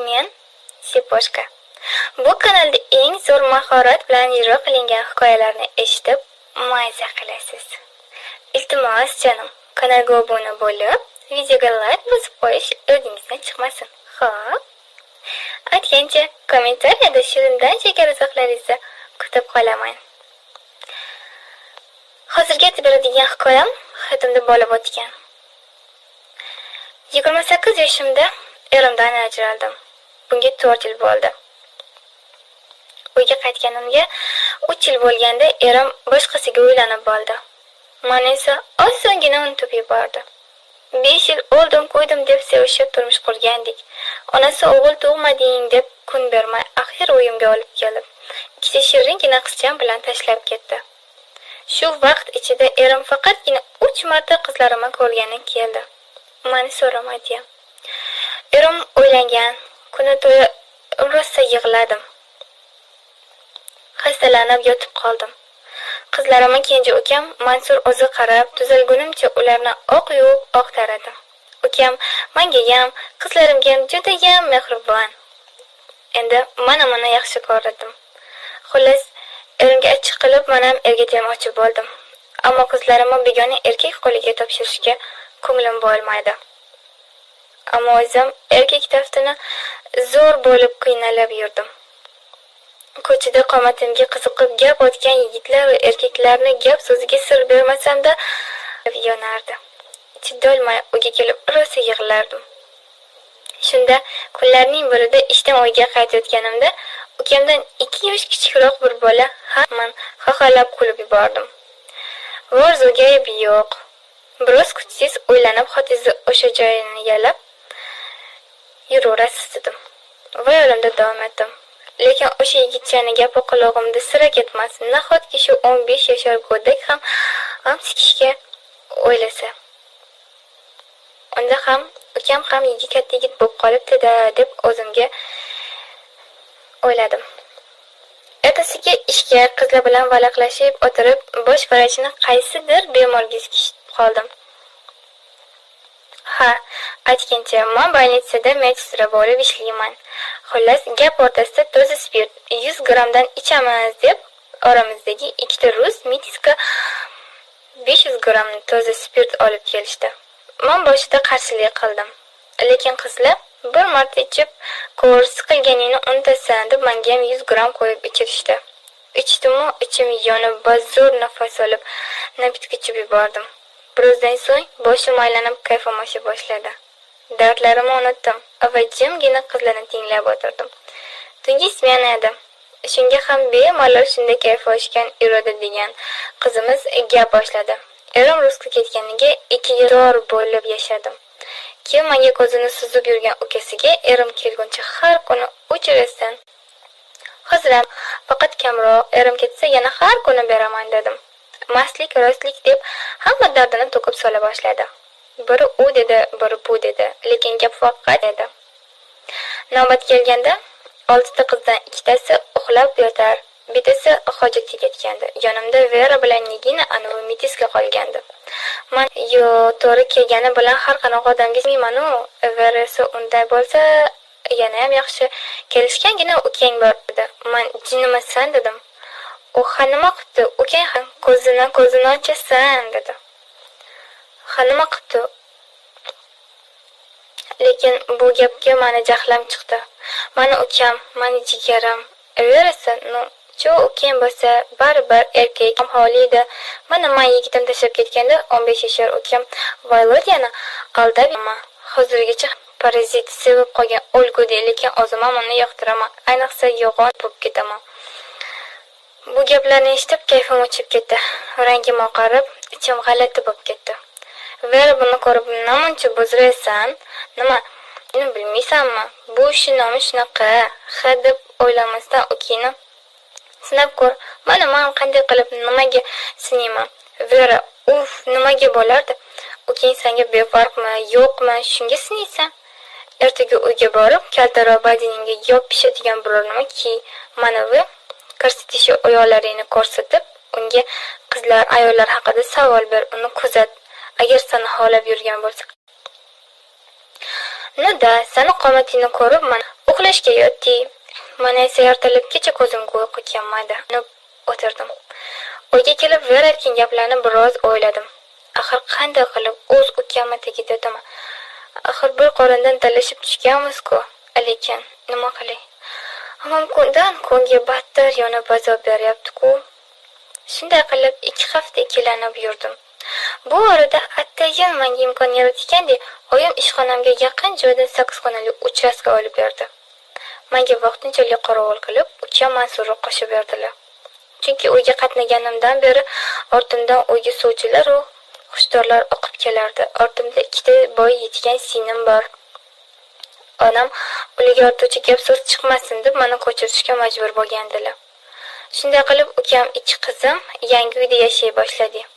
Men Siposhka. Bu kanalda eng zo'r mahorat bilan ijro qilingan hikoyalarni eshitib, maza qilasiz. Iltimos jonim, kanalga obuna bo'lib, videoga like bosib qo'yish yodingizdan chiqmasin. Xo'p. Aytgancha, kommentariyada shirindan shakar izohlaringizni kutib qolaman. Hozirga aytib beradigan hikoyam hayotimda bo'lib o'tgan. 28 yoshimda erimdan ajraldim. Bunga 4 yil bo'ldi. Uyga qaytganimga 3 yil bo'lganda erim boshqasiga uylanib bo'ldi. Meni esa osongina unutib yubordi. 5 yil o'ldim qo'ydim deb sevishib turmush qurgandik. Onasi o'g'il tug'mading deb kun bermay axir uyimga olib kelib, ikkita shiringina qizcham bilan tashlab ketdi. Shu vaqt ichida erim faqatgina 3 marta qizlarimni ko'rgani keldi. Meni so'ramaydi. Erim o'ylangan, kuni to'y rosa yig'ladim. Xastalanib yotib qoldim. Qizlarimga kenja ukam Mansur o'zi qarab, tuzalgunimcha ularni oq yuvib, oq taradi. Ukam menga ham, qizlarimga ham juda ham mehribon. Endi mana yaxshi ko'rdim. Xullas, erimga achchiq qilib, men ham erga tegmoqchi bo'ldim. Ammo qizlarimni begona erkak qo'liga topshirishga ko'nglim bo'lmaydi. Ammo o'zim erkak taftini zo'r bo'lib qiynalib yurdim. Ko'chada qomatimga qiziqib gap otgan yigitlar va erkaklarni gap so'ziga sir bermasam-da yonardi. Chidolmay uyga kelib rosa yig'lardim. Shunda kunlarning birida ishdan uyga qaytayotganimda ukamdan 2 yosh kichikroq bir bola hamon xaxalab kulib yubordim. Vorzuga ayb yo'q. Biroz kuchsiz o'ylanib xotizni o'sha joyini yalab yuraverasiz dedim. Va yo'limda davom etdim. Lekin o'sha yigitchani gapi qulog'imda sira ketmas. Nahotki shu 15 yashar go'dak ham sikishga o'ylasa. Unda ham ukam ham katta yigit bo'lib qolibdi-da deb o'zimga o'yladim. Ertasiga ishga qizlar bilan valaqlashib o'tirib, bosh vrachni qaysidir bemorga kishitib qoldim. Ha, aytgancha, men больницада medsister bo'lib ishlayman. Xullas, gap o'rtasida toza spirt 100 gramdan ichamiz deb oramizdagi ikkita rus mitiska 500 gram toza spirt olib kelishdi. Men boshida qarshilik qildim. Lekin qizlar bir marta ichib, ko'rs qilganingni unutasan deb menga ham 100 gram qo'yib ichirishdi. Ichdim-u, ichim yonib, zo'r nafas olib, napitka ichib yubordim. Birozdan so'ng boshim aylanib kayfim osha boshladi. Dardlarimni unutdim va jimgina qizlarni tinglab o'tirdim. Tungi smena edi. Shunga ham bemalol shunday kayf oshgan Iroda degan qizimiz gap boshladi. Erim rusga ketganiga 2 yil bo'lib yashadim. Keyin menga ko'zini suzib yurgan ukasiga erim kelguncha har kuni uchrasdan. Hozir ham faqat kamroq, erim ketsa yana har kuni beraman dedim. Mastlik, rostlik deb hamma dardini to'kib sola boshladi. Biri u dedi, biri bu dedi, lekin gap faqat edi. Navbat kelganda 6 ta qizdan 2 tasi uxlab yotar, bittasi hojatga ketgandi. Yonimda Vera bilan Nigina anavi mitiska qolgandi. Men to'g'ri kelgani bilan har qanaqa odamga singman-u, Vera esa unday bo'lsa yana ham yaxshi. Kelishgangina ukang bor edi. Men jinnimasan dedim. U nima qildi? Ukang ham ko'zini ochasan dedi. Nima qildi? Lekin bu gapga meni jahlim chiqdi. Meni ukam, meni jigarim, Verasa, chu ukam bo'lsa baribir erkak ham holida. Mana men yigitim tashlab ketganda 15 yashar ukam Valodyani aldabman. Hozirgacha parazit sevib qolgan o'lgudek, lekin o'zim ham uni yoqtiraman. Ayniqsa yo'g'on bo'lib ketaman. Bu gaplarni eshitib kayfim o'chib ketdi. Rangim oqarib, ichim g'alati bo'lib ketdi. Vera buni ko'rib, "Namuncha buzraysan? Nima? Meni bilmaysanmi? Bu ishi nomi shunaqa." Ha deb o'ylamasdan ukini sinab ko'r. Men qanday qilib nimaga sinayman? Vera, nimaga bo'lardi? Ukang senga befarqmi, yo'qmi? Shunga sinaysan? Ertaga uyga borib, kaltaroq badiningga yop pishadigan biror nima ki, manavi ko'rsatish oyoqlaringni ko'rsatib, unga qizlar, ayollar haqida savol ber, uni kuzat. Agar seni xohlab yurgan bo'lsa. Seni qomatingni ko'rib, men u uxlashga yotdi. Mana esa ertalabgacha ko'zimga uyqu kelmadi. O'tirdim. Uyga kelib verarkan gaplarni biroz o'yladim. Axir qanday qilib o'z ukamni tegidimi? Axir bir qorindan talashib tushganmiz-ku. Lekin nima qilay? Ammo kundan kunga battar yonib azob beryapti-ku. Shunday qilib 2 hafta ikkilanib yurdim. Bu orada atayin menga imkon yaratgandek, oyim ishxonamga yaqin joyda 8 xonali uchastka olib berdi. Menga vaqtinchalik qorovul qilib, ukam Mansurni qo'shib berdilar. Chunki uyga qatnaganimdan beri ortimdan uyga suvchilar va xushdorlar oqib kelardi. Ortimda 2 ta boy yetgan singlim bor. Onam ularga ortuvchi gap so'z chiqmasin deb meni ko'chirishga majbur bo'lgandilar. Shunday qilib ukam 2 qizim yangi uyda yashay boshladi.